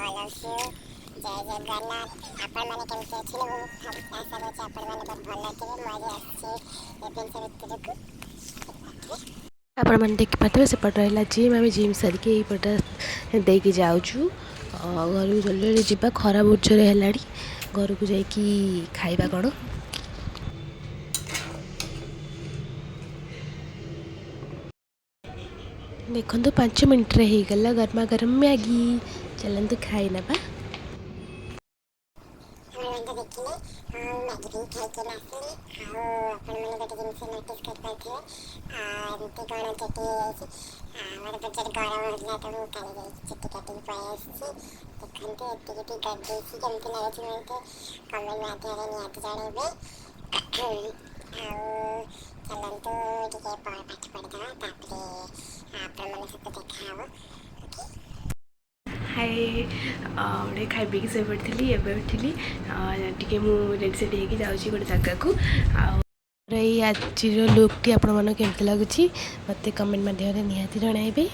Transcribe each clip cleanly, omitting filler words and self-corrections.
all of you. जय जगन्नाथ आपण मैंने केमती अच्छी लोग आशा करछे आपण मैंने बहुत भल थे मजे आछे एपेन से भितर को आपण मैंने देखिपे सेपट रहा जिम आम जिम सारिक यहीपटे देकी जाऊँ घर को जल्दी जावा खरा बहुत जोर है घर को जाकि खाଇବା कौन देखो 5 मिनट रे हो गला गर्मा गर्म मैगी चलतु खाई नबा हमर देखिले मैगी भी खाई के नासले आपण मैंने गोटे जिनस नोटिस कर पाथे एमती कौन चटी मोर पेट गरम होता तो मुझे काली चटी काटी पयासी देखते एति भी कर देसी केमती लगे मत कमेंट माध्यम निहत जानवे चलतु टे पाठ पढ़ीदा आपण मैंने सब देखा हाय गोटे खाई पी से पड़ी एवं उठिली टी रेड सेट होगी जाऊँगी गोटे जगह को आज लुक्टी आपण मन केमती लगुच मत कमेंट माध्यम निहाती जनइबे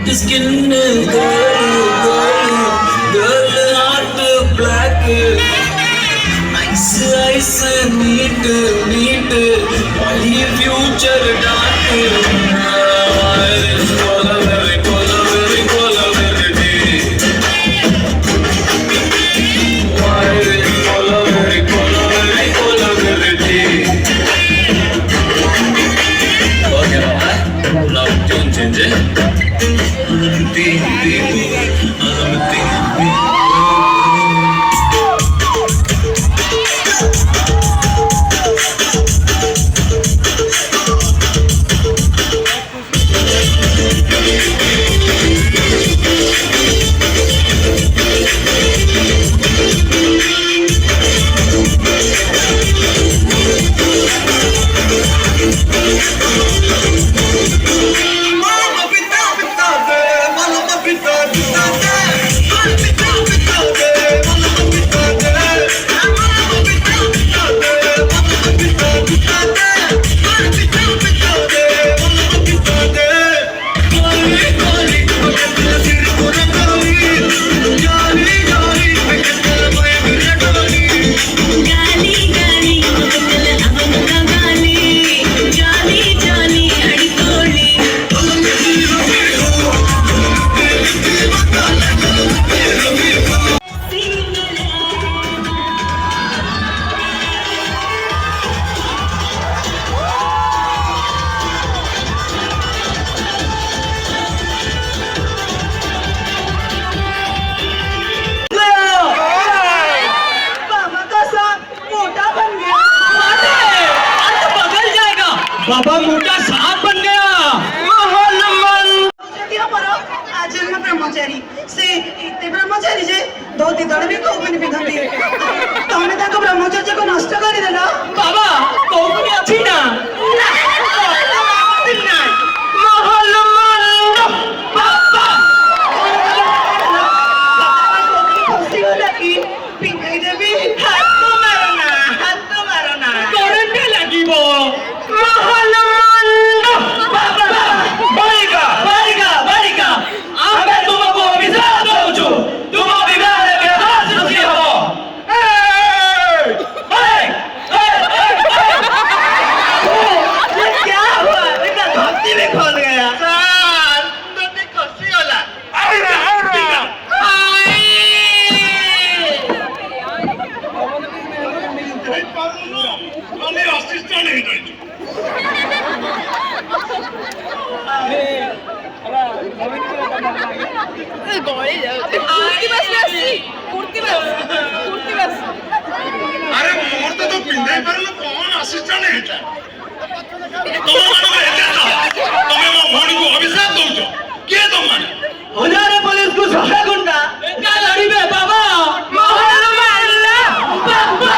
Skin is girl heart black. Ice, ice, neat, neat. Only future dark. Cola, very cola, very cola, very deep. Cola, very cola, very cola, very deep. Okay, now tune change. बाबा मोटा सांप बन गया। आज मैं ब्रह्मचारी से इतने ब्रह्मचारी जे धोती दड़ भी को मैंने पिंधती तमने ताको ब्रह्मचर्य को नष्ट कर देला बाबा कौन अच्छी ना महल मंडप बाबा खुशी हो लगी पिंधाई देवी हाथ तो मारो ना करंट लागिबो महल मंडप बाबा बालिका बालिका बालिका आमे तुमको अभिशाप दउछु तुम विवाह बेहास रुसी हो ये क्या हुआ देखा धरती में खोल गया सर नदी खसी होला আমি অ্যাসিস্ট্যান্ট হই আরে মোরতে তো পিন্ধাই পারলো কোন অ্যাসিস্ট্যান্ট এটা তুমি মো ভণীକୁ অভিশাপ দউছো কে তোমার हजार पुलिस को सहा गुंडा का लड़ीबे बाबा महल मंडप बाबा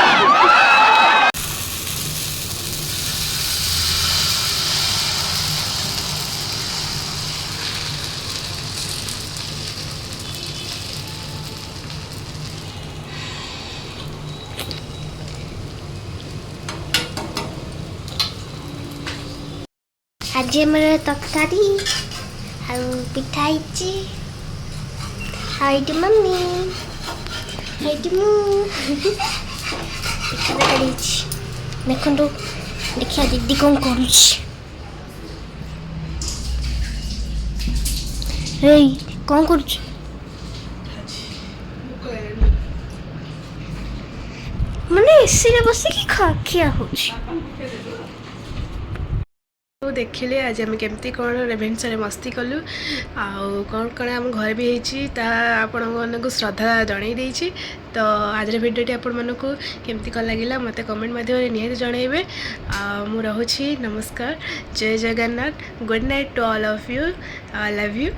आज आमर तरकारी ଆଉ ପିଠା ହେଇଛି ଆଉ ଏଇଠି ମମ୍ମି ଏଇଠି ମୁଁ ପିଠା ତରକାରୀ ହେଇଛି ଦେଖନ୍ତୁ ଦେଖିବା ଦିଦି କ'ଣ କରୁଛି ଏଇ କ'ଣ କରୁଛୁ ମାନେ ଏସିରେ ବସିକି ଖିଆ ହେଉଛି देखिले आज आम केमती कौन रेभेन्सा मस्ती कलु आउ कौन आम घर भी होती आपण मानक श्रद्धा जन तो आज भिडियोटी आपण मानक केमती कौन लगे मत कमेंट माध्यम निहाती जनइबे मु रहुछि नमस्कार जय Jagannath good night to all of you love you.